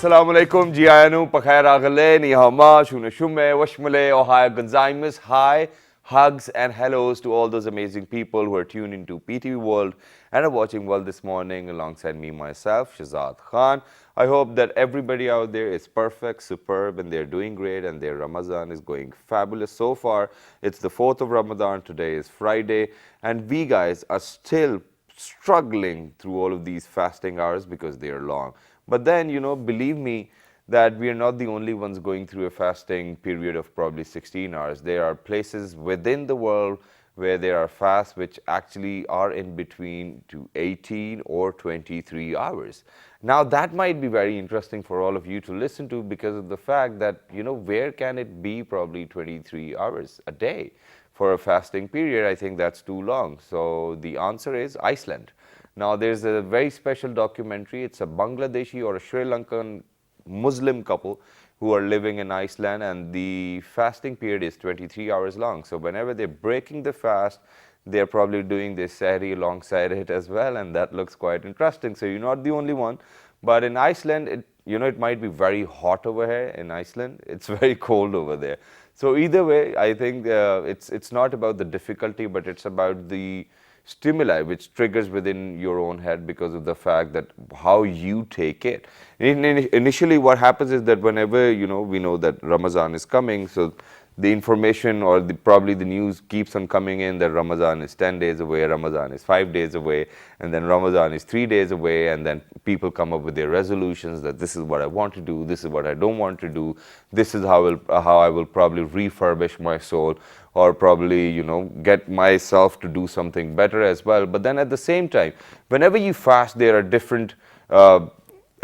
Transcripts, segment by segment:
assalamu alaikum, Jianu, Pakhair Agale, Nihama, Shune Shume, Washmale, Ohio Gonzaimus. Hi, hugs and hellos to all those amazing people who are tuned into PTV World and are watching World this morning alongside me, myself, Shazad Khan. I hope that everybody out there is perfect, superb, and they're doing great, and their Ramadan is going fabulous so far. It's the 4th of Ramadan, today is Friday, and we guys are still struggling through all of these fasting hours because they are long. But then, believe me that we are not the only ones going through a fasting period of probably 16 hours. There are places within the world where there are fasts which actually are in between to 18 or 23 hours. Now, that might be very interesting for all of you to listen to because of the fact that, where can it be probably 23 hours a day? For a fasting period, I think that's too long. So the answer is Iceland. Now, there's a very special documentary. It's a Bangladeshi or a Sri Lankan Muslim couple who are living in Iceland, and the fasting period is 23 hours long. So whenever they're breaking the fast, they're probably doing this sehri alongside it as well, and that looks quite interesting. So you're not the only one. But in Iceland, it might be very hot over here in Iceland. It's very cold over there. So either way, I think it's not about the difficulty, but it's about the stimuli which triggers within your own head because of the fact that how you take it. Initially, what happens is that whenever we know that Ramadan is coming, so the information or probably the news keeps on coming in that Ramadan is 10 days away, Ramadan is 5 days away, and then Ramadan is 3 days away, and then people come up with their resolutions that this is what I want to do, this is what I don't want to do, this is how I will probably refurbish my soul, or probably get myself to do something better as well. But then at the same time, whenever you fast, there are different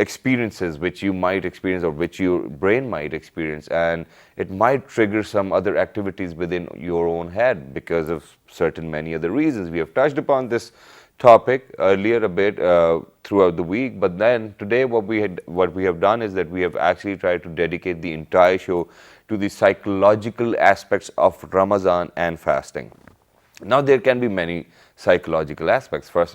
experiences which you might experience or which your brain might experience, and it might trigger some other activities within your own head because of certain many other reasons. We have touched upon this topic earlier a bit throughout the week, but then today what we have done is that we have actually tried to dedicate the entire show to the psychological aspects of Ramadan and fasting. Now, there can be many psychological aspects. First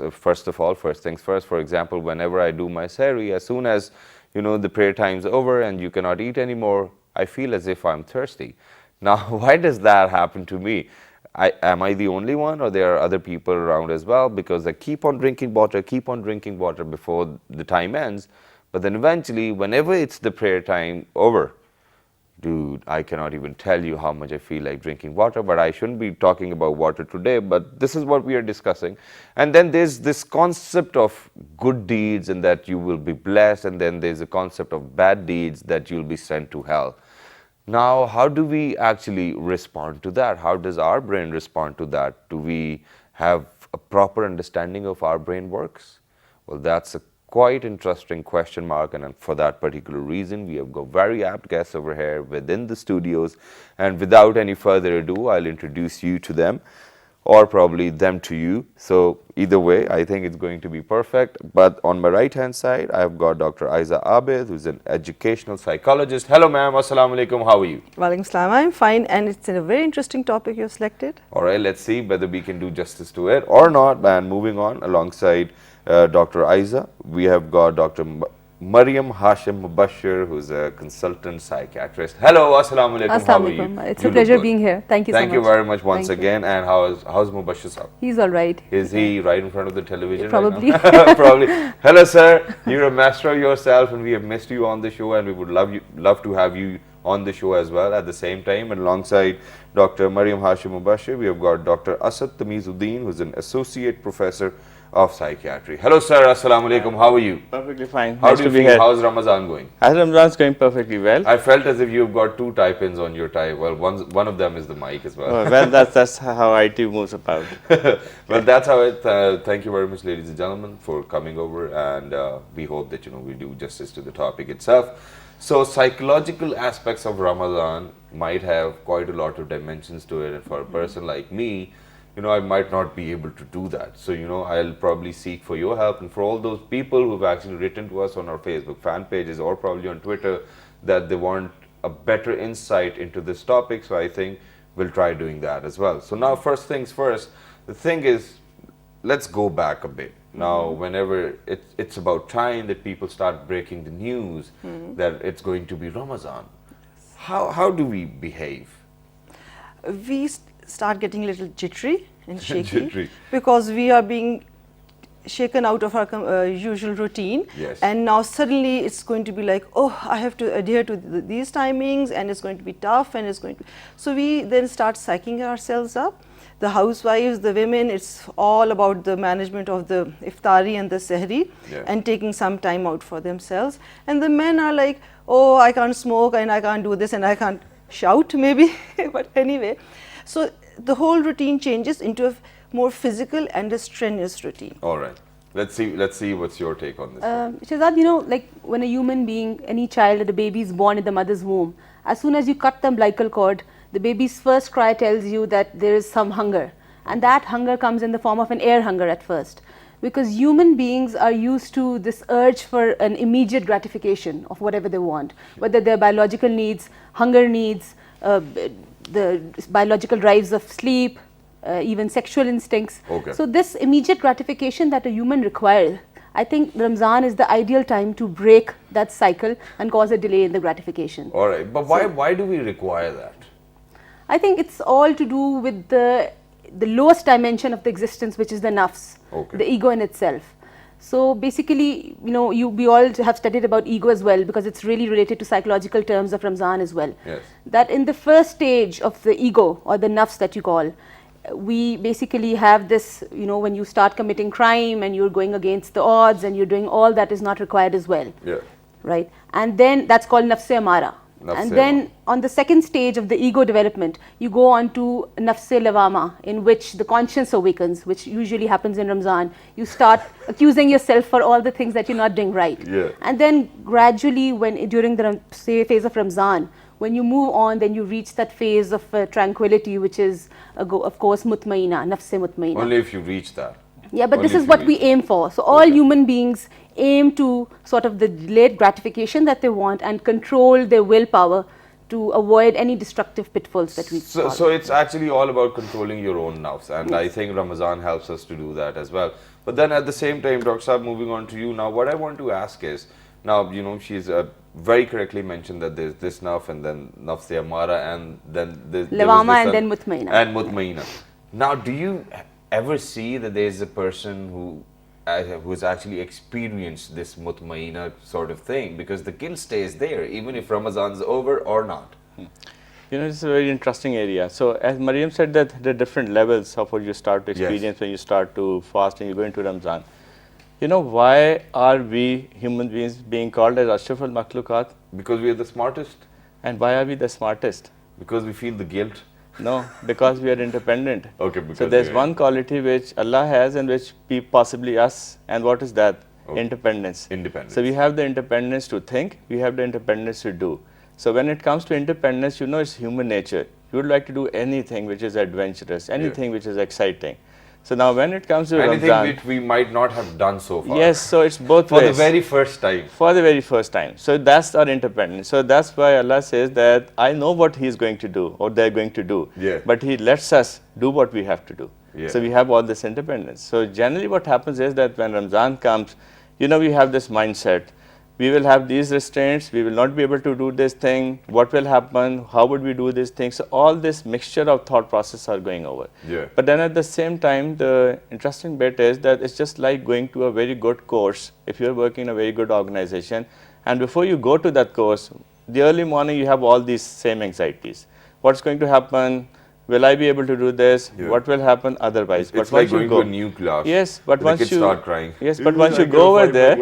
things first, for example, whenever I do my sehri, as soon as the prayer time's over and you cannot eat anymore, I feel as if I'm thirsty. Now, why does that happen to me? Am I the only one, or there are other people around as well? Because I keep on drinking water before the time ends, but then eventually, whenever it's the prayer time over, dude, I cannot even tell you how much I feel like drinking water, but I shouldn't be talking about water today, but this is what we are discussing. And then there's this concept of good deeds and that you will be blessed, and then there's a concept of bad deeds that you'll be sent to hell. Now, how do we actually respond to that? How does our brain respond to that? Do we have a proper understanding of how our brain works? Well, that's a quite interesting question mark, and for that particular reason, we have got very apt guests over here within the studios. And without any further ado, I'll introduce you to them, or probably them to you. So either way, I think it's going to be perfect. But on my right hand side, I've got Dr. Ayza Abid, who's an educational psychologist. Hello, ma'am. Assalamu alaikum. How are you? Walaikum salam. I'm fine, and it's a very interesting topic you've selected. All right, let's see whether we can do justice to it or not. And moving on, alongside Dr. Ayza, we have got Dr. Marryum Mubashir, who's a consultant psychiatrist. Hello, assalamu alaikum. How are you? It's a pleasure being here. Thank you so much. Thank you very much once again. And how's Mubashir sir? He's all right. Is he right in front of the television? Probably. Right now? Probably. Hello, sir. You're a master of yourself, and we have missed you on the show, and we would love to have you on the show as well at the same time. And alongside Dr. Marryum Mubashir, we have got Dr. Asad Tamiz Ud Din, who's an associate professor of psychiatry. Hello, sir. Assalamu alaikum. How are you? Perfectly fine. How do you feel? How's Ramadan going? Ramadan's going perfectly well. I felt as if you've got two tie-pins on your tie. Well, one of them is the mic as well. Oh, well, that's how IT moves about. Well, that's how it. Thank you very much, ladies and gentlemen, for coming over, and we hope that we do justice to the topic itself. So, psychological aspects of Ramadan might have quite a lot of dimensions to it, and for a person like me, I might not be able to do that. So, I'll probably seek for your help, and for all those people who've actually written to us on our Facebook fan pages or probably on Twitter that they want a better insight into this topic. So I think we'll try doing that as well. So now, first things first, the thing is, let's go back a bit. Now, whenever it's about time that people start breaking the news that it's going to be Ramadan, how do we behave? We start getting a little jittery and shaky Jittery. because we are being shaken out of our usual routine. Yes. And now suddenly it's going to be like, oh, I have to adhere to these timings, and it's going to be tough, and it's going to. So we then start psyching ourselves up. The housewives, the women, it's all about the management of the iftari and the sehri, Yeah. and taking some time out for themselves. And the men are like, oh, I can't smoke, and I can't do this, and I can't shout maybe, but anyway. So the whole routine changes into a more physical and a strenuous routine. All right. Let's see what's your take on this. Shahzad, you know, like when a human being, any child, the baby is born in the mother's womb, as soon as you cut the umbilical cord, the baby's first cry tells you that there is some hunger. And that hunger comes in the form of an air hunger at first. Because human beings are used to this urge for an immediate gratification of whatever they want, whether their biological needs, hunger needs, the biological drives of sleep, even sexual instincts. Okay. So this immediate gratification that a human requires, I think Ramzan is the ideal time to break that cycle and cause a delay in the gratification. All right. But why do we require that? I think it's all to do with the lowest dimension of the existence, which is the nafs, Okay. the ego in itself. So basically, you know, we all have studied about ego as well, because it's really related to psychological terms of Ramzan as well. Yes. That in the first stage of the ego, or the nafs that you call, we basically have this, you know, when you start committing crime and you're going against the odds and you're doing all that is not required as well. Yeah. Right? And then that's called nafse amara. Nafse And then on the second stage of the ego development, you go on to nafse lawama, in which the conscience awakens, which usually happens in Ramzan. You start accusing yourself for all the things that you're not doing right. Yeah. And then gradually, during the phase of Ramzan, when you move on, then you reach that phase of tranquility, which is, of course, mutmaina, nafse mutmaina. Only if you reach that. Yeah, but Only this if is you what reach we it. aim for. So all human beings aim to sort of the delayed gratification that they want and control their willpower to avoid any destructive pitfalls that we follow. So it's actually all about controlling your own nafs, and I think Ramadan helps us to do that as well. But then at the same time, Dr. Saab, moving on to you now, what I want to ask is, now, you know, she's very correctly mentioned that there's this naf and then nafs amara and then there was Lawama this and then mutmaina. And mutmaina. Now, do you ever see that there's a person who's actually experienced this mutmaina sort of thing, because the guilt stays there even if Ramadan's over or not? You know, it's a very interesting area. So as Marryum said, that there are different levels of what you start to experience when you start to fast and you go into Ramzan. You know, why are we human beings being called as Ashraful Makhlukat? Because we are the smartest, And why are we the smartest? because we feel the guilt. No, because we are independent. Okay, because So there's we are- one quality which Allah has and which possibly us. And what is that? Okay. Independence. Independence. So we have the independence to think, we have the independence to do. So when it comes to independence, you know, it's human nature. You would like to do anything which is adventurous, anything which is exciting. So now when it comes to Anything Ramzan, which we might not have done so far. yes, so it's both For the ways. very first time. For the very first time. So that's our independence. So that's why Allah says that I know what He's going to do or they're going to do. Yeah. But He lets us do what we have to do. Yeah. So we have all this independence. So generally what happens is that when Ramzan comes, you know, we have this mindset. We will have these restraints, we will not be able to do this thing, what will happen, how would we do this thing. So all this mixture of thought process are going over. Yeah. But then at the same time, the interesting bit is that it's just like going to a very good course. If you're working in a very good organization, and before you go to that course, the early morning you have all these same anxieties. What's going to happen? Will I be able to do this? Yeah. What will happen otherwise? It's like going to a new class. Yes, but the once kids you start crying. Yes, but once you go over there,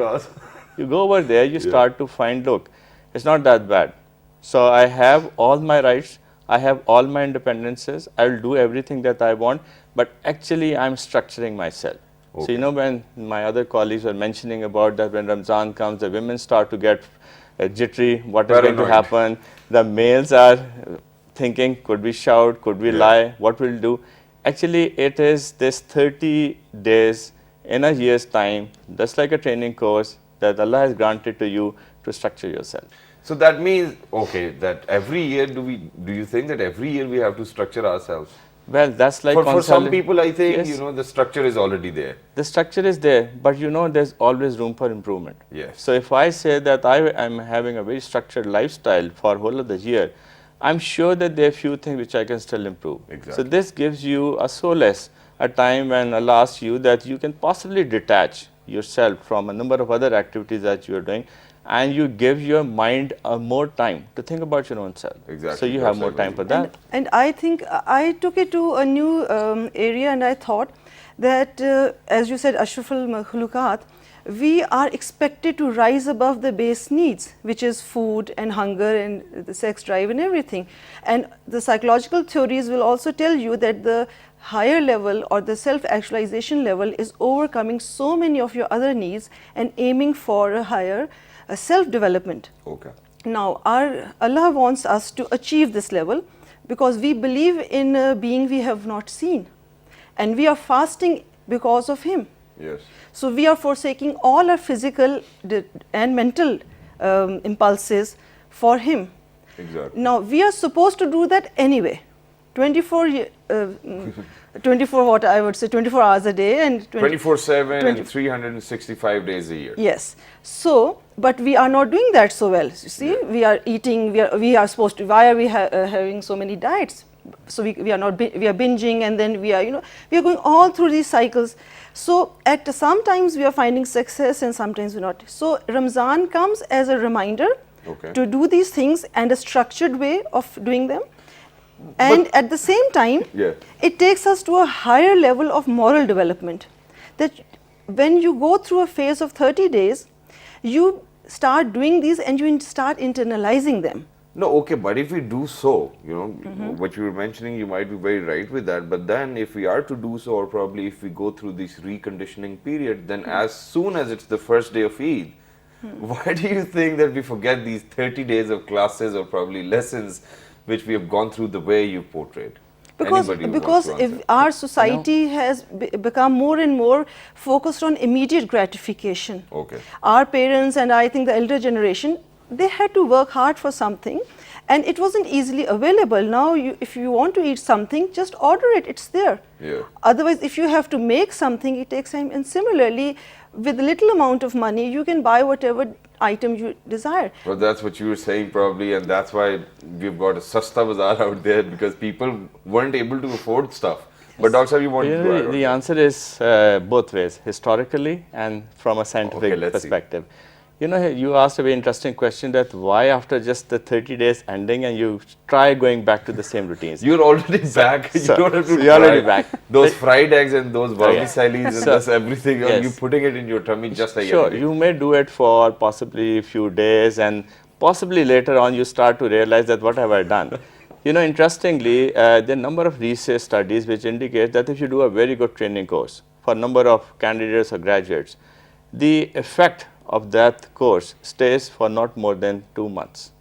you Yeah. start to find, look, it's not that bad. So I have all my rights, I have all my independences, I will do everything that I want, but actually I'm structuring myself. So Okay. you know, when my other colleagues were mentioning about that when Ramzan comes, the women start to get jittery, what is going to Paranoid. happen, the males are thinking, could we shout, could we lie, what will we do? Actually, it is this 30 days in a year's time, just like a training course that Allah has granted to you to structure yourself. So that means, okay, that every year do you think that every year we have to structure ourselves? Well, that's like For some people, I think, Yes. you know, the structure is already there. The structure is there, but you know there's always room for improvement. Yes. So if I say that I am having a very structured lifestyle for whole of the year, I'm sure that there are few things which I can still improve. Exactly. So this gives you a solace, a time when Allah asks you that you can possibly detach yourself from a number of other activities that you are doing, and you give your mind more time to think about your own self. Exactly. So you have more time for that. And I think I took it to a new area, and I thought that, as you said, Ashraful Makhlukat, we are expected to rise above the base needs, which is food and hunger and the sex drive and everything. And the psychological theories will also tell you that the higher level or the self-actualization level is overcoming so many of your other needs and aiming for a higher self-development. Okay. Now, Allah wants us to achieve this level because we believe in a being we have not seen, and we are fasting because of Him. Yes. So we are forsaking all our physical and mental impulses for Him. Exactly. Now, we are supposed to do that anyway. 24 what I would say 24 hours a day and 24/7 and 365 days a year. Yes. So, but we are not doing that so well. You see, we are eating. We are supposed to. Why are we having so many diets? So we are not. We are binging, and then we are we are going all through these cycles. So at sometimes we are finding success, and sometimes we're not. So Ramzan comes as a reminder to do these things and a structured way of doing them. And at the same time, it takes us to a higher level of moral development. That when you go through a phase of 30 days, you start doing these and you start internalizing them. No, okay, but if we do so, what you were mentioning, you might be very right with that. But then if we are to do so, or probably if we go through this reconditioning period, then as soon as it's the first day of Eid, why do you think that we forget these 30 days of classes or probably lessons which we have gone through the way you portrayed? Because if our society has become more and more focused on immediate gratification. Our parents and I think the elder generation, they had to work hard for something and it wasn't easily available. Now if you want to eat something, just order it, it's there. Otherwise, if you have to make something, it takes time. And similarly, with a little amount of money, you can buy whatever item you desire. Well, that's what you were saying probably, and that's why we've got a Sasta Bazaar out there, because people weren't able to afford stuff. But Dr. Sahib, you want to go The answer is both ways, historically and from a scientific perspective. You asked a very interesting question that why after just the 30 days ending and you try going back to the same routines. You're already back. You don't have to you're already back. Those fried eggs and those vermicellis and that's everything. You're putting it in your tummy just like Sure, you may do it for possibly a few days and possibly later on you start to realize that what have I done? Interestingly, there are a number of research studies which indicate that if you do a very good training course for a number of candidates or graduates, the effect of that course stays for not more than 2 months.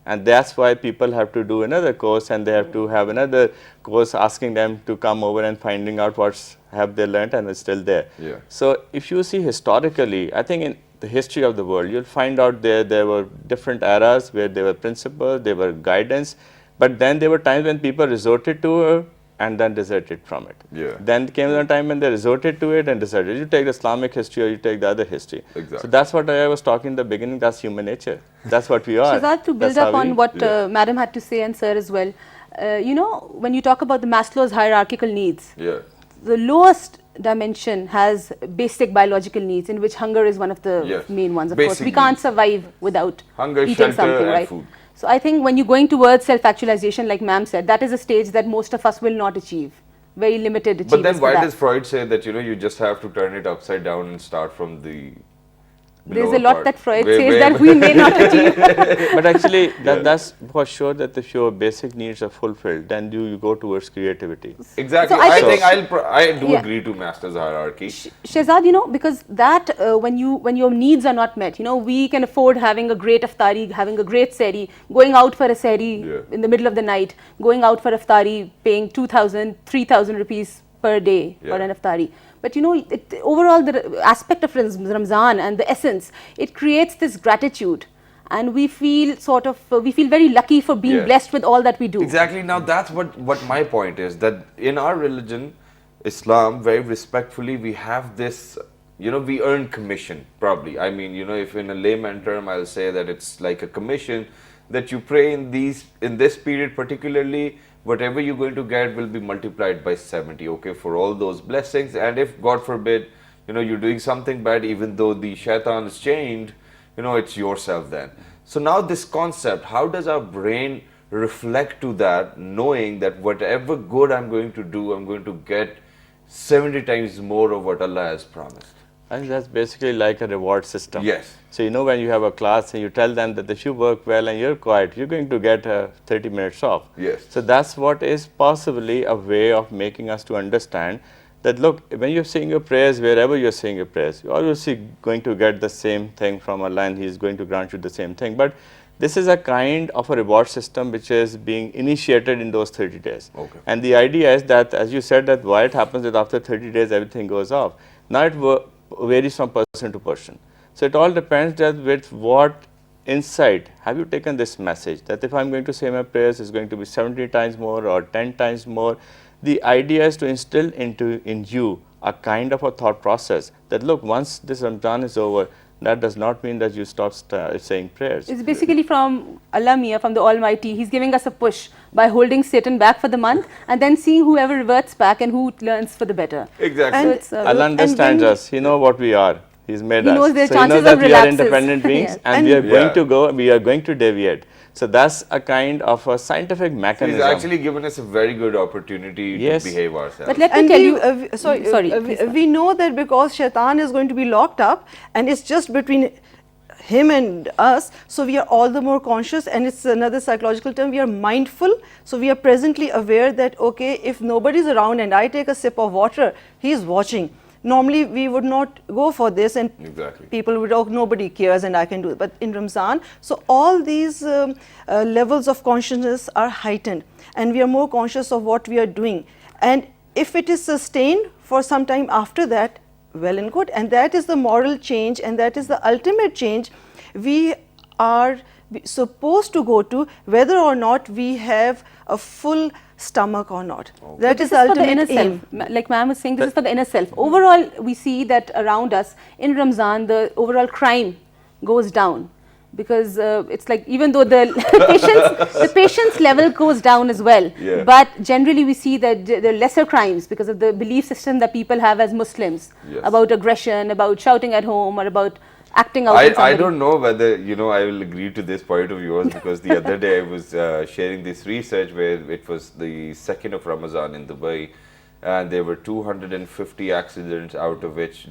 And that's why people have to do another course and they have to have another course asking them to come over and finding out what have they learned and it's still there. So if you see historically, I think in the history of the world, you'll find out there were different eras where there were principles, there were guidance, but then there were times when people resorted to and then deserted from it. Then came a time when they resorted to it and deserted. You take the Islamic history or you take the other history. So that's what I was talking in the beginning, that's human nature. That's what we are. Shehzad, to build up on what Madam had to say and Sir as well, when you talk about the Maslow's hierarchical needs, the lowest dimension has basic biological needs in which hunger is one of the main ones. Of course, we can't survive without eating something, right? Food. So I think when you're going towards self-actualization, like ma'am said, that is a stage that most of us will not achieve. Very limited achievements. But then why does Freud say that, you just have to turn it upside down and start from the There's a lot that Freud says that we may not achieve. But actually, that's for sure that if your basic needs are fulfilled, then you go towards creativity. Exactly. So I do agree to Maslow's hierarchy. Shehzad, because that when your needs are not met, we can afford having a great iftari, having a great sehri, going out for a sehri in the middle of the night, going out for iftari, paying 2,000, 3,000 rupees per day for an iftari. But overall the aspect of Ramzan and the essence, it creates this gratitude and we feel sort of we feel very lucky for being Yeah. blessed with all that we do. Exactly. Now that's what my point is, that in our religion, Islam, very respectfully, we have this, we earn commission probably. I mean, if in a layman term, I'll say that it's like a commission that you pray in this period particularly, whatever you're going to get will be multiplied by 70, okay, for all those blessings. And if God forbid, you're doing something bad, even though the shaitan is chained, it's yourself then. So now this concept, how does our brain reflect to that, knowing that whatever good I'm going to do, I'm going to get 70 times more of what Allah has promised? I think that's basically like a reward system. Yes. So when you have a class and you tell them that if you work well and you're quiet, you're going to get 30 minutes off. Yes. So that's what is possibly a way of making us to understand that, look, when you're saying your prayers, wherever you're saying your prayers, you're obviously going to get the same thing from Allah, and He's going to grant you the same thing. But this is a kind of a reward system which is being initiated in those 30 days. Okay. And the idea is that, as you said, that why it happens that after 30 days everything goes off. Now it varies from person to person. So it all depends that with what insight have you taken this message, that if I'm going to say my prayers, it's going to be 70 times more or 10 times more. The idea is to instill in you a kind of a thought process that, look, once this Ramadan is over, that does not mean that you stop saying prayers. It's basically from Allah Mia, from the Almighty. He's giving us a push by holding Satan back for the month and then seeing whoever reverts back and who learns for the better. Exactly. And So it's Allah understands us. He knows what we are. He's made He us. knows there's So he knows chances that of we are relapses. independent beings Yes. and we are going Yeah. to go, we are going to deviate. So that's a kind of a scientific So mechanism. He's actually given us a very good opportunity Yes. to behave ourselves. But let me And tell we, you, sorry, please, ma'am. we know that because shaitan is going to be locked up and it's just between him and us, so we are all the more conscious, and it's another psychological term, we are mindful. So we are presently aware that, okay, if nobody's around and I take a sip of water, he's watching. Normally we would not go for this, and Exactly. people would, oh, nobody cares and I can do it. But in Ramzan, so all these levels of consciousness are heightened and we are more conscious of what we are doing. And if it is sustained for some time after that, well and good. And that is the moral change, and that is the ultimate change we are supposed to go to, whether or not we have a full stomach or not. That is This the is for the inner ultimate aim. self. Like ma'am was saying, this is for the inner self. Overall, we see that around us in Ramzan, the overall crime goes down, because it's like, even though the patience level goes down as well, Yeah. but generally we see that there are lesser crimes because of the belief system that people have as Muslims, Yes. about aggression, about shouting at home, or about acting out on I somebody. don't know whether I will agree to this point of yours, because the other day I was sharing this research where it was the 2nd of Ramadan in Dubai, and there were 250 accidents, out of which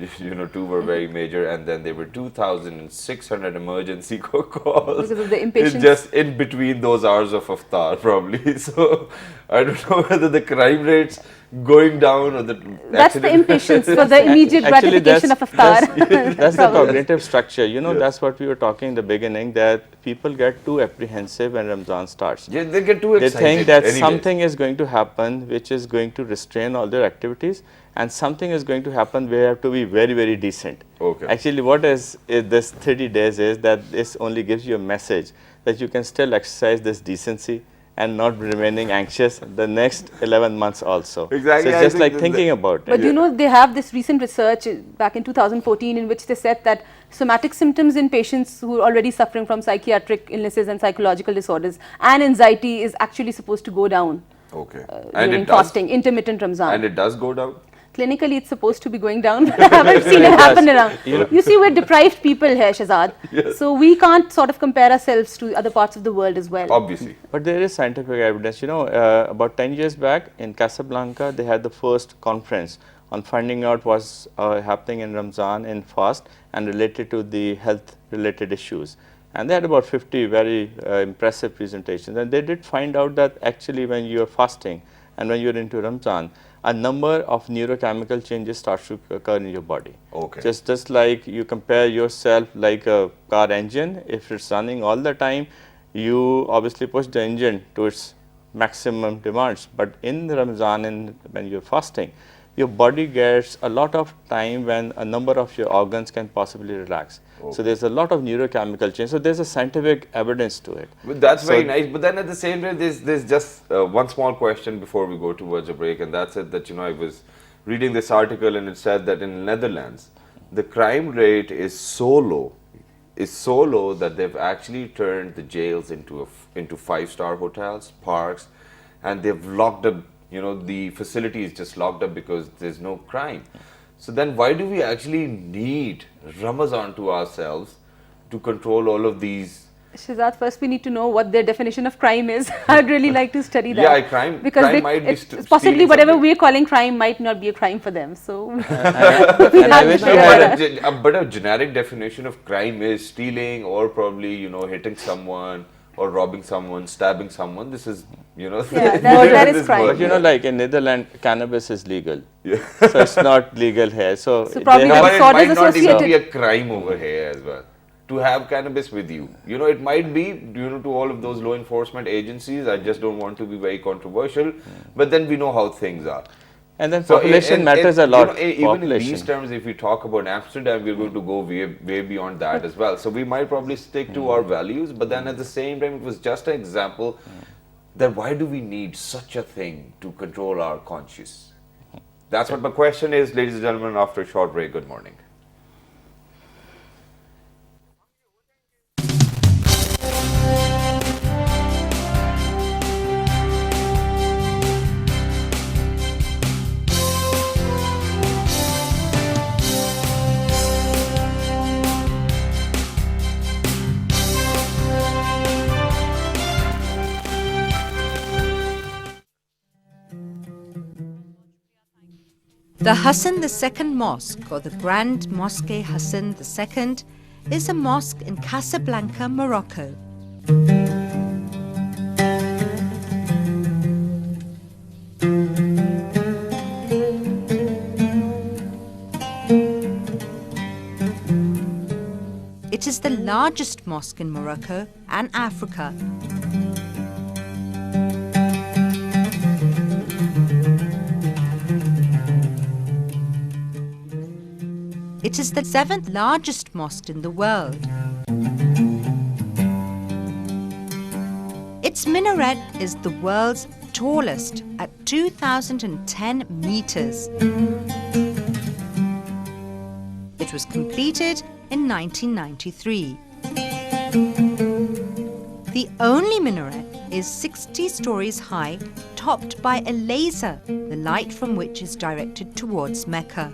2 were very major, and then there were 2,600 emergency calls. Because of the impatience. Just in between those hours of iftar, probably. So I don't know whether the crime rates going down or the That's the accident- impatience for the immediate Actually, gratification of iftar. That's the Probably. cognitive structure. Yes. That's what we were talking in the beginning, that people get too apprehensive when Ramzan starts. Yeah, they get too They excited. think that anyways. something is going to happen which is going to restrain all their activities, and something is going to happen where you have to be very, very decent. Okay. Actually, what is this 30 days is that this only gives you a message that you can still exercise this decency and not remaining anxious the next 11 months also. Exactly, So I it's just think like thinking about it. But they have this recent research back in 2014 in which they said that somatic symptoms in patients who are already suffering from psychiatric illnesses and psychological disorders and anxiety is actually supposed to go down Okay. during fasting, intermittent Ramzan. And it does go down? Clinically, it's supposed to be going down, but I haven't seen it happen around. You see, we're deprived people here, Shahzad. So we can't sort of compare ourselves to other parts of the world as well. Obviously. But there is scientific evidence. About 10 years back in Casablanca, they had the first conference on finding out what's happening in Ramzan in fast and related to the health related issues. And they had about 50 very impressive presentations. And they did find out that actually when you are fasting and when you're into Ramzan, a number of neurochemical changes start to occur in your body. Okay. Just like you compare yourself like a car engine, if it's running all the time, you obviously push the engine to its maximum demands. But in the Ramzan and when you're fasting, your body gets a lot of time when a number of your organs can possibly relax. So there's a lot of neurochemical change. So there's a scientific evidence to it. But that's So- very nice. But then at the same time, there's just one small question before we go towards a break, and that's it. That I was reading this article, and it said that in Netherlands, the crime rate is so low that they've actually turned the jails into 5-star hotels, parks, and they've locked up. The facility is just locked up because there's no crime. So then why do we actually need Ramazan to ourselves to control all of these? Shahzad, first we need to know what their definition of crime is. I'd really like to study that. Yeah, crime might be it's possibly stealing whatever something. we're calling crime might not be a crime for them. So And I wish I had But a generic definition of crime is stealing or probably, hitting someone or robbing someone, stabbing someone. This is, Yeah, that is this crime. word, But like in Netherlands, cannabis is legal. Yeah. So it's not legal here. So, probably they the have- But it disorders might not even associated. be a crime over here as well to have cannabis with you. It might be, to all of those law enforcement agencies. I just don't want to be very controversial, but then we know how things are. and then So population matters a lot. Even in these Population. terms, if we talk about Amsterdam, we're going to go way beyond that as well. So we might probably stick to our values, but then at the same time, it was just an example that why do we need such a thing to control our conscience? That's what my question is, ladies and gentlemen, after a short break. Good morning. The Hassan II Mosque, or the Grand Mosque Hassan II, is a mosque in Casablanca, Morocco. It is the largest mosque in Morocco and Africa. It is the 7th largest mosque in the world. Its minaret is the world's tallest at 2,010 meters. It was completed in 1993. The only minaret is 60 stories high, topped by a laser, the light from which is directed towards Mecca.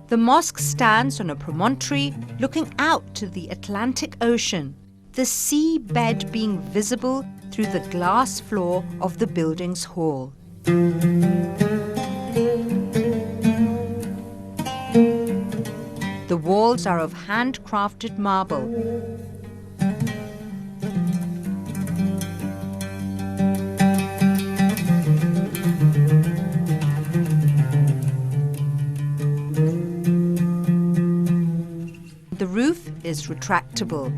The mosque stands on a promontory looking out to the Atlantic Ocean, the sea bed being visible through the glass floor of the building's hall. The walls are of handcrafted marble. The roof is retractable.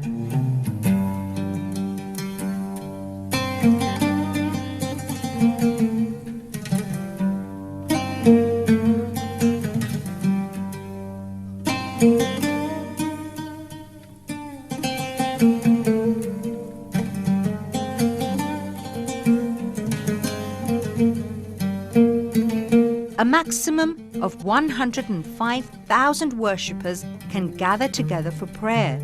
A maximum of 105,000 worshippers can gather together for prayer.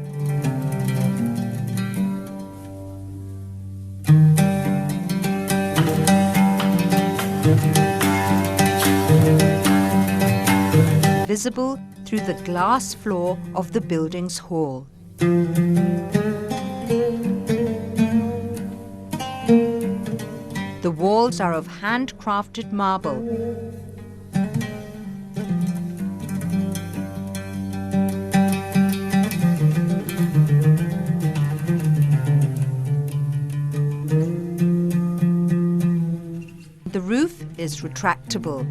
Visible through the glass floor of the building's hall. The walls are of handcrafted marble. The roof is retractable.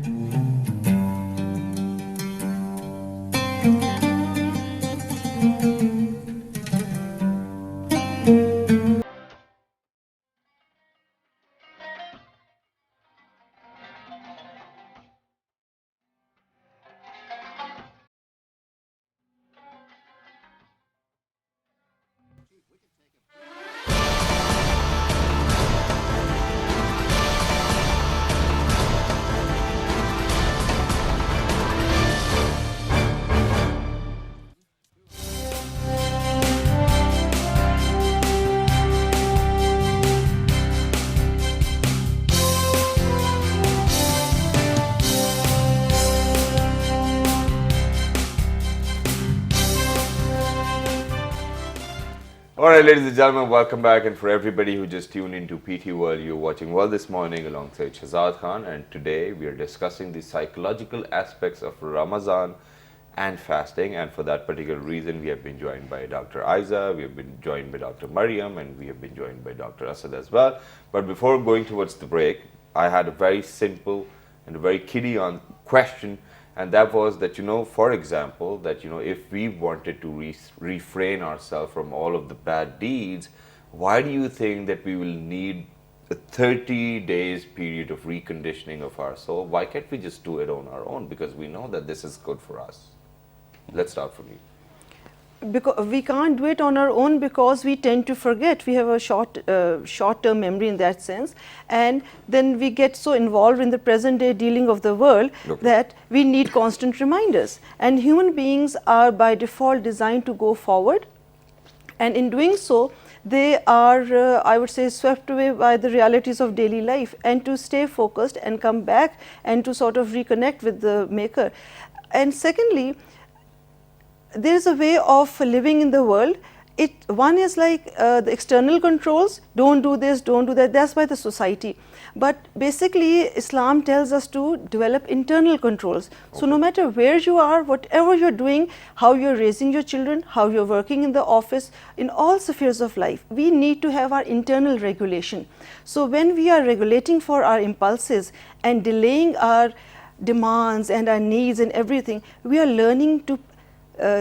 All right, ladies and gentlemen, welcome back. And for everybody who just tuned into PT World, you're watching World This Morning alongside Shahzad Khan. And today we are discussing the psychological aspects of Ramadan and fasting. And for that particular reason, we have been joined by Dr. Ayza, we have been joined by Dr. Marryum, and we have been joined by Dr. Asad as well. But before going towards the break, I had a very simple and a very kiddie on question. And that was that, for example, that, if we wanted to refrain ourselves from all of the bad deeds, why do you think that we will need a 30 days period of reconditioning of our soul? Why can't we just do it on our own? Because we know that this is good for us. Let's start from you. Because we can't do it on our own because we tend to forget. We have a short-term memory in that sense, and then we get so involved in the present day dealing of the world that we need constant reminders. And human beings are by default designed to go forward, and in doing so, they are, I would say, swept away by the realities of daily life, and to stay focused and come back and to sort of reconnect with the Maker. And secondly, there is a way of living in the world. One is like the external controls, don't do this, don't do that, that's by the society. But basically, Islam tells us to develop internal controls. So no matter where you are, whatever you're doing, how you're raising your children, how you're working in the office, in all spheres of life, we need to have our internal regulation. So when we are regulating for our impulses and delaying our demands and our needs and everything, we are learning to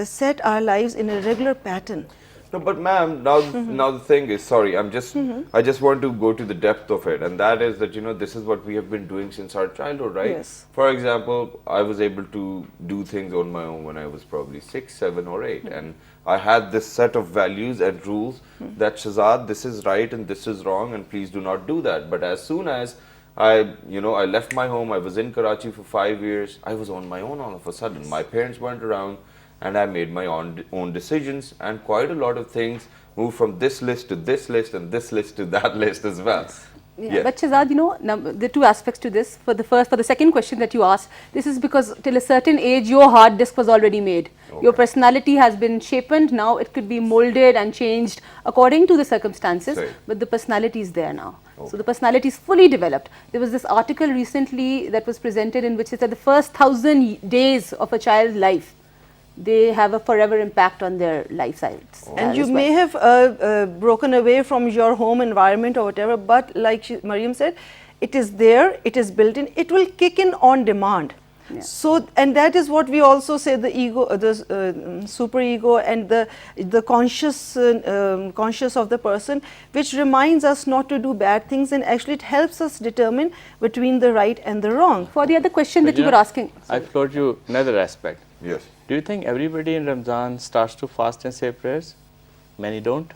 set our lives in a regular pattern. No, but ma'am, now the thing is, sorry, I just want to go to the depth of it, and that is that, this is what we have been doing since our childhood, right? Yes. For example, I was able to do things on my own when I was probably 6, 7 or 8, and I had this set of values and rules that, Shahzad, this is right and this is wrong, and please do not do that. But as soon as I left my home, I was in Karachi for 5 years, I was on my own all of a sudden. My parents weren't around, and I made my own decisions, and quite a lot of things moved from this list to this list and this list to that list as well. Yeah. But Shahzad, the two aspects to this. For the second question that you asked, this is because till a certain age, your hard disk was already made. Okay. Your personality has been shaped. Now it could be molded and changed according to the circumstances, but the personality is there now. Okay. So the personality is fully developed. There was this article recently that was presented in which it said the first 1,000 days of a child's life, they have a forever impact on their lifestyles. Oh. And you may have broken away from your home environment or whatever, but like Marryum said, it is there, it is built in, it will kick in on demand. Yeah. So, and that is what we also say, the ego, the super ego, and the conscious of the person, which reminds us not to do bad things, and actually it helps us determine between the right and the wrong. For the other question that you were asking, I float you another aspect. Yes. Do you think everybody in Ramzan starts to fast and say prayers? Many don't.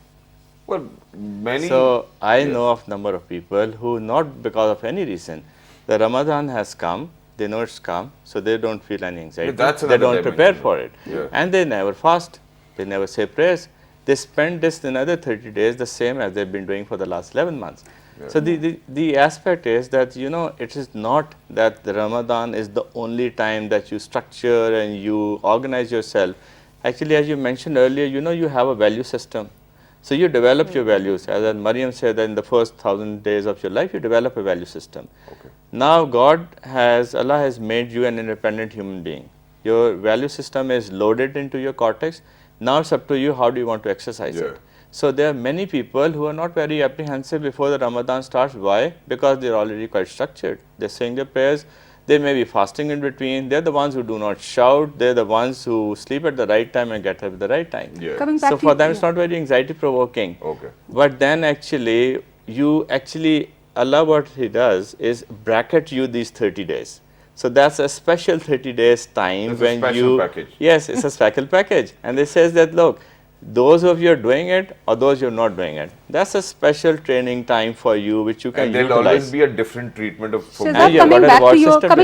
Well, many. So I know of number of people who, not because of any reason, the Ramadan has come, they know it's come, so they don't feel any anxiety. They don't prepare for it. Yeah. And they never fast, they never say prayers. They spend this another 30 days the same as they've been doing for the last 11 months. Yeah. So the aspect is that, it is not that the Ramadan is the only time that you structure and you organize yourself. Actually, as you mentioned earlier, you have a value system. So you develop your values. As Marryum said, that in the first 1,000 days of your life, you develop a value system. Okay. Now Allah has made you an independent human being. Your value system is loaded into your cortex. Now it's up to you, how do you want to exercise it. So there are many people who are not very apprehensive before the Ramadan starts. Why? Because they're already quite structured. They're saying their prayers. They may be fasting in between. They're the ones who do not shout. They're the ones who sleep at the right time and get up at the right time. Yeah. So for them, it's not very anxiety provoking. Okay. But then Allah, what He does is bracket you these 30 days. So that's a special 30 days time. It's when a special package. Yes, it's a special package. And it says that, look, those of you are doing it or those you're not doing it, that's a special training time for you which you can utilize. And there'll always be a different treatment of coming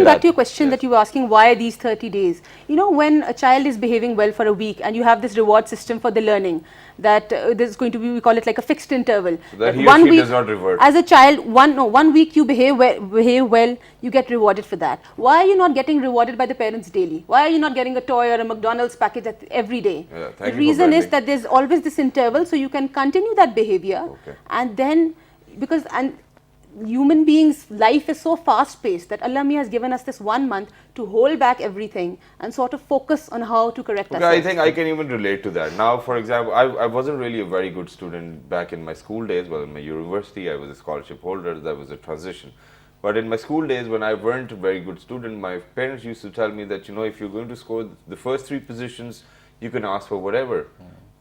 back to your question that you were asking, why these 30 days? When a child is behaving well for a week and you have this reward system for the learning, that there's going to be, we call it like a fixed interval. So that he or she does not revert. As a child, 1 week you behave well, you get rewarded for that. Why are you not getting rewarded by the parents daily? Why are you not getting a toy or a McDonald's package every day? Yeah, the reason is that there's always this interval, so you can continue that behavior. Okay. And then, because human beings' life is so fast paced that Allah Mia has given us this 1 month to hold back everything and sort of focus on how to correct ourselves. I think I can even relate to that. Now, for example, I wasn't really a very good student back in my school days. Well, in my university, I was a scholarship holder. That was a transition. But in my school days, when I weren't a very good student, my parents used to tell me that, you know, if you're going to score the first 3 positions, you can ask for whatever.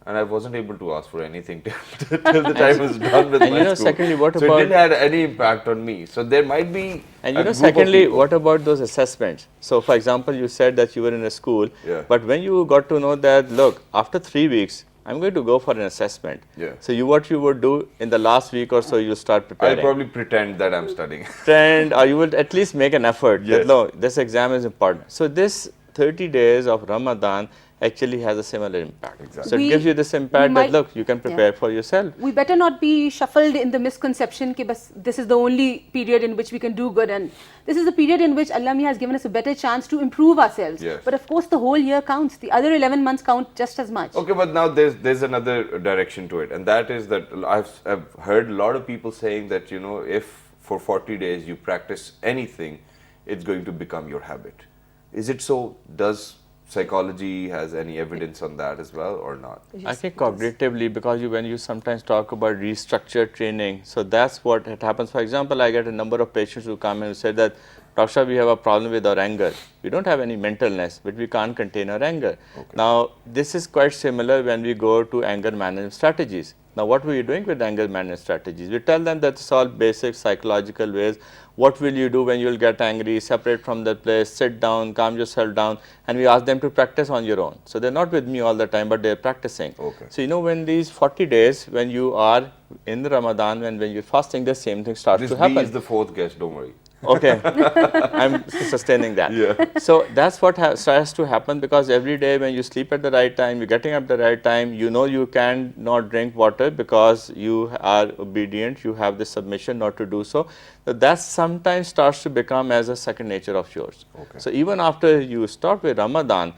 And I wasn't able to ask for anything till the time was done with and my you know, school. secondly, what so about, it didn't have any impact on me. So there might be. And you know, secondly, what about those assessments? So, for example, you said that you were in a school, but when you got to know that, look, after 3 weeks, I'm going to go for an assessment. Yeah. So, what you would do in the last week or so, you start preparing. I'll probably pretend that I'm studying. Pretend, or you will at least make an effort. Yes. That, no, this exam is important. So, this 30 days of Ramadan actually has a similar impact. Exactly. So, it gives you this impact that, look, you can prepare for yourself. We better not be shuffled in the misconception that this is the only period in which we can do good, and this is the period in which Allah Mia has given us a better chance to improve ourselves. Yes. But of course, the whole year counts. The other 11 months count just as much. Okay, but now there's another direction to it, and that is that I've heard a lot of people saying that, you know, if for 40 days you practice anything, it's going to become your habit. Is it so? Does psychology has any evidence on that as well or not? I think cognitively, because when you sometimes talk about restructured training, so that's what it happens. For example, I get a number of patients who come and say that, Dr. Shah, we have a problem with our anger. We don't have any mentalness, but we can't contain our anger. Okay. Now, this is quite similar when we go to anger management strategies. Now, what were you doing with anger management strategies? We tell them that it's all basic psychological ways. What will you do when you will get angry? Separate from that place, sit down, calm yourself down, and we ask them to practice on your own. So, they're not with me all the time, but they're practicing. Okay. So, you know, when these 40 days, when you are in Ramadan and when you're fasting, the same thing starts to happen. This is the 4th guest, don't worry. Okay, I'm sustaining that. Yeah. So that's what starts to happen, because every day when you sleep at the right time, you're getting up at the right time, you know you can not drink water because you are obedient, you have the submission not to do so. So that sometimes starts to become as a second nature of yours. Okay. So even after you start with Ramadan,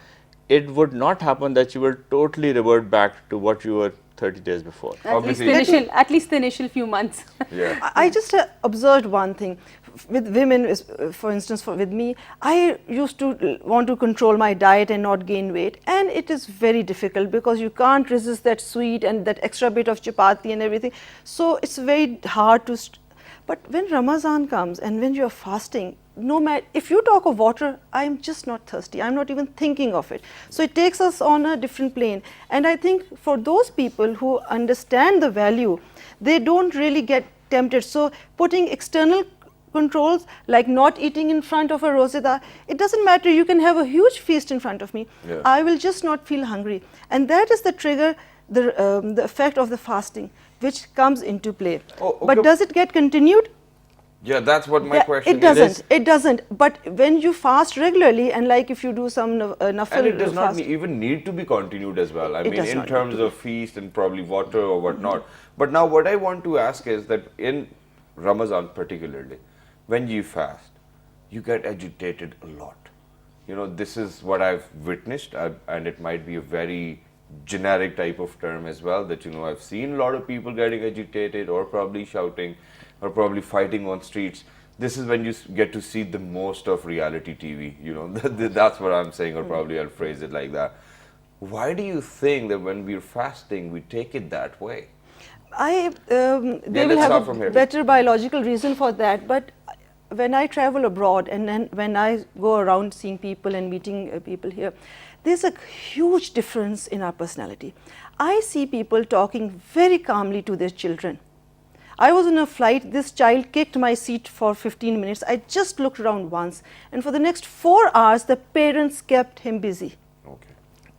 it would not happen that you will totally revert back to what you were 30 days before. At least the initial few months. Yeah. I just observed one thing. With women, for instance, with me, I used to want to control my diet and not gain weight, and it is very difficult because you can't resist that sweet and that extra bit of chapati and everything. So it's very hard to. But when Ramadan comes and when you are fasting, no matter if you talk of water, I am just not thirsty. I'm not even thinking of it. So it takes us on a different plane. And I think for those people who understand the value, they don't really get tempted. So putting external controls like not eating in front of a rozeda, it doesn't matter. You can have a huge feast in front of me. Yeah. I will just not feel hungry. And that is the trigger, the effect of the fasting, which comes into play. Oh, okay. But does it get continued? Yeah, that's what my question it doesn't. It doesn't. But when you fast regularly, and like if you do some nafil and it does not fast, even need to be continued as well. I mean, does in not terms of feast and probably water or whatnot. But now what I want to ask is that in Ramadan particularly, when you fast, you get agitated a lot. You know, this is what I've witnessed, and it might be a very generic type of term as well, that, you know, I've seen a lot of people getting agitated or probably shouting or probably fighting on streets. This is when you get to see the most of reality TV, you know, that's what I'm saying, or probably I'll phrase it like that. Why do you think that when we're fasting, we take it that way? They will have a better biological reason for that, but when I travel abroad and then when I go around seeing people and meeting people here, there's a huge difference in our personality. I see people talking very calmly to their children. I was on a flight, this child kicked my seat for 15 minutes. I just looked around once, and for the next 4 hours, the parents kept him busy. Okay.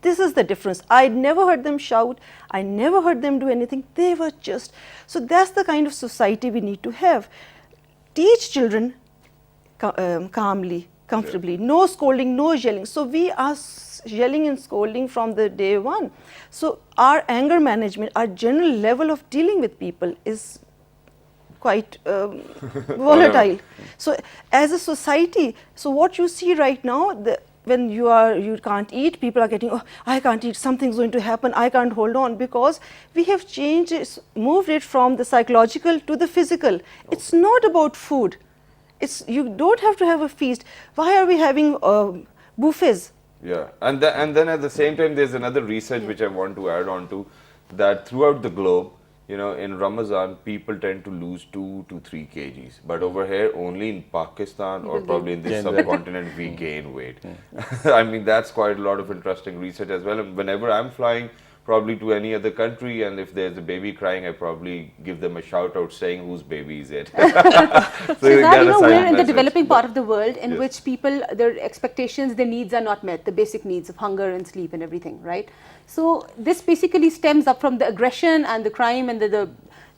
This is the difference. I never heard them shout. I never heard them do anything. They were just, so that's the kind of society we need to have. Teach children calmly, comfortably. No scolding, no yelling. So we are yelling and scolding from the day one. So our anger management, our general level of dealing with people is quite volatile. So as a society, so what you see right now, when you can't eat, people are getting, oh, I can't eat, something's going to happen, I can't hold on, because we have moved it from the psychological to the physical. It's not about food. You don't have to have a feast. Why are we having buffets? Yeah, and then at the same time, there's another research which I want to add on to, that throughout the globe, you know, in Ramadan, people tend to lose 2 to 3 kgs. But over here, only in Pakistan or probably in this subcontinent, we gain weight. I mean, that's quite a lot of interesting research as well. And whenever I'm flying, probably to any other country, and if there's a baby crying, I probably give them a shout out saying whose baby is it. So now, we're in the message. developing part of the world in which people, their expectations, their needs are not met, the basic needs of hunger and sleep and everything, right? So this basically stems up from the aggression and the crime and the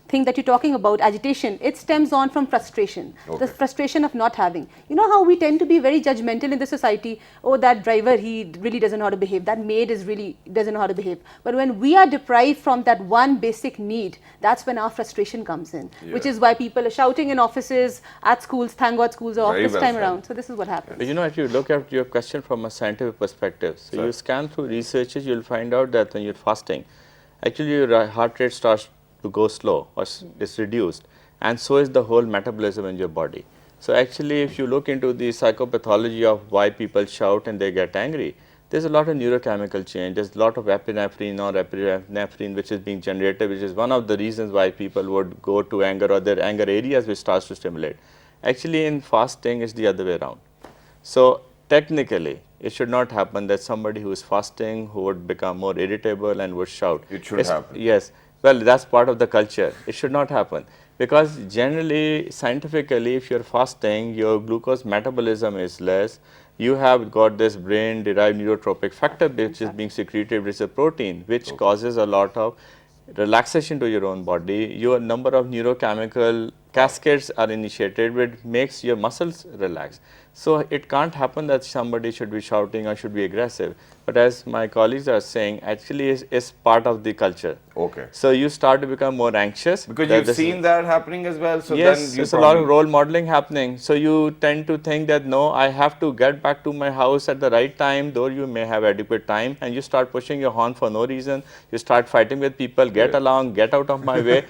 thing that you're talking about, agitation. It stems on from frustration, the frustration of not having. You know how we tend to be very judgmental in the society. Oh, that driver, he really doesn't know how to behave. That maid doesn't know how to behave. But when we are deprived from that one basic need, that's when our frustration comes in, which is why people are shouting in offices, at schools. Thank God schools are off this time around. So this is what happens. But you know, if you look at your question from a scientific perspective, so you scan through researches, you'll find out that when you're fasting, actually your heart rate starts to go slow or is reduced, and so is the whole metabolism in your body. So actually, if you look into the psychopathology of why people shout and they get angry, there's a lot of neurochemical change. There's a lot of epinephrine or epinephrine which is being generated, which is one of the reasons why people would go to anger, or their anger areas which starts to stimulate. Actually, in fasting, it's the other way around. So technically, it should not happen that somebody who is fasting who would become more irritable and would shout. It should happen. Yes. Well, that's part of the culture. It should not happen, because generally, scientifically, if you're fasting, your glucose metabolism is less. You have got this brain-derived neurotropic factor which is being secreted, which is a protein, which causes a lot of relaxation to your own body. Your number of neurochemical cascades are initiated, which makes your muscles relax. So it can't happen that somebody should be shouting or should be aggressive. But as my colleagues are saying, actually is part of the culture. Okay. So you start to become more anxious. Because you've seen that happening as well. So yes, then there's a lot of role modeling happening. So you tend to think that, no, I have to get back to my house at the right time, though you may have adequate time, and you start pushing your horn for no reason. You start fighting with people, get along, get out of my way.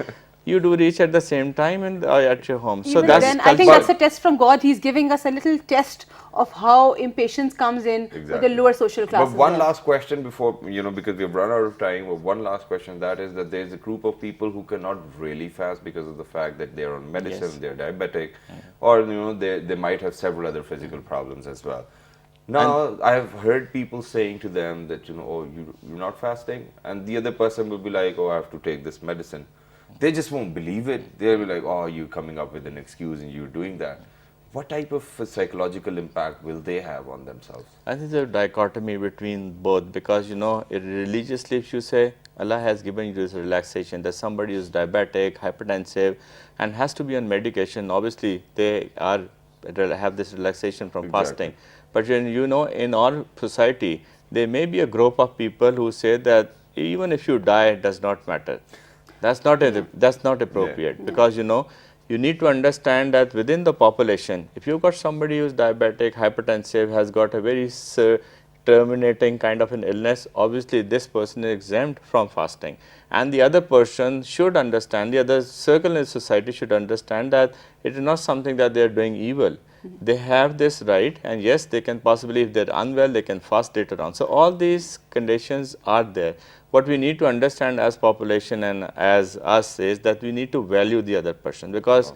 You do reach at the same time and at your home. So that's then I think that's a test from God. He's giving us a little test of how impatience comes in with the lower social classes. But one last question before, you know, because we've run out of time, but one last question, that is that there's a group of people who cannot really fast because of the fact that they're on medicine, they're diabetic, or, you know, they might have several other physical problems as well. Now, I have heard people saying to them that, you know, oh, you're not fasting, and the other person will be like, oh, I have to take this medicine. They just won't believe it. They'll be like, oh, you're coming up with an excuse and you're doing that. What type of psychological impact will they have on themselves? I think there's a dichotomy between both, because, you know, religiously, if you say Allah has given you this relaxation, that somebody is diabetic, hypertensive, and has to be on medication, obviously they have this relaxation from fasting. But you know, in our society, there may be a group of people who say that even if you die, it does not matter. That's not appropriate, because, you know, you need to understand that within the population, if you've got somebody who's diabetic, hypertensive, has got a very terminating kind of an illness, obviously this person is exempt from fasting. And the other person should understand, the other circle in society should understand that it is not something that they are doing evil. They have this right, and yes, they can possibly, if they're unwell, they can fast later on. So all these conditions are there. What we need to understand as population and as us is that we need to value the other person, because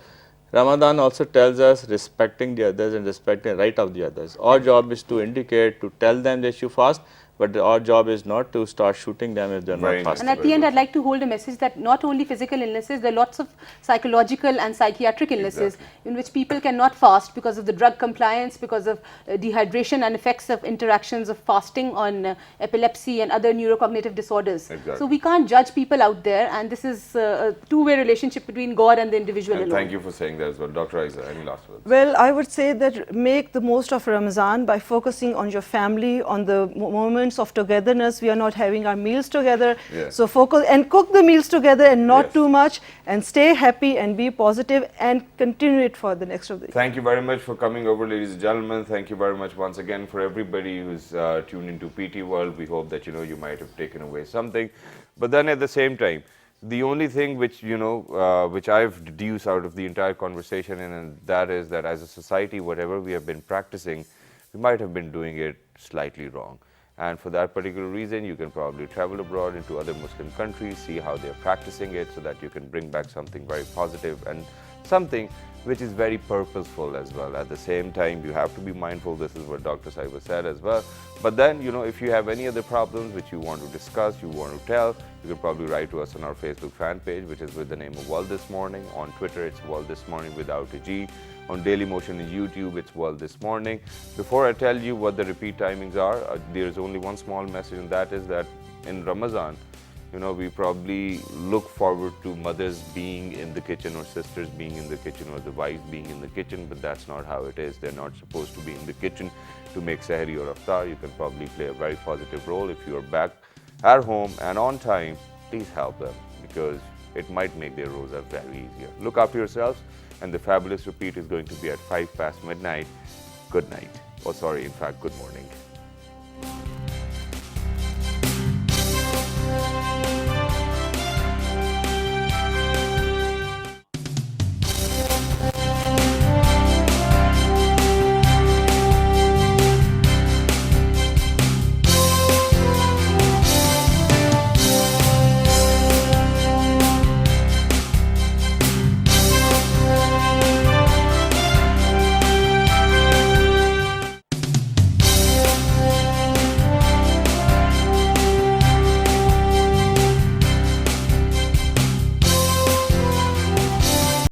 Ramadan also tells us respecting the others and respecting the right of the others. Our job is to indicate, to tell them they should fast, but our job is not to start shooting them if they're Very not nice. fasting. And at the end, I'd like to hold a message that not only physical illnesses, there are lots of psychological and psychiatric illnesses in which people cannot fast because of the drug compliance, because of dehydration and effects of interactions of fasting on epilepsy and other neurocognitive disorders. Exactly. So we can't judge people out there, and this is a two-way relationship between God and the individual And alone. thank you for saying that as well. Dr. Ayza, any last words? Well, I would say that make the most of Ramadan by focusing on your family, on the moments of togetherness. We are not having our meals together. Yes. So focus and cook the meals together and not Yes. too much, and stay happy and be positive and continue it for the next of the year. Thank you very much for coming over, ladies and gentlemen. Thank you very much once again for everybody who's tuned into PT World. We hope that, you might have taken away something. But then at the same time, the only thing which, which I've deduced out of the entire conversation, and that is that as a society, whatever we have been practicing, we might have been doing it slightly wrong. And for that particular reason, you can probably travel abroad into other Muslim countries, see how they're practicing it, so that you can bring back something very positive and something which is very purposeful as well. At the same time, you have to be mindful. This is what Dr. Saiba said as well. But then, if you have any other problems which you want to discuss, you want to tell, you can probably write to us on our Facebook fan page, which is with the name of World This Morning. On Twitter, it's World This Morning without a G. On Daily Motion and YouTube, it's World This Morning. Before I tell you what the repeat timings are, there's only one small message, and that is that in Ramadan, we probably look forward to mothers being in the kitchen, or sisters being in the kitchen, or the wives being in the kitchen, but that's not how it is. They're not supposed to be in the kitchen to make sahri or iftar. You can probably play a very positive role. If you're back at home and on time, please help them, because it might make their roza very easier. Look after yourselves, and the fabulous repeat is going to be at 5 past midnight. Good night. Oh, sorry, in fact, good morning.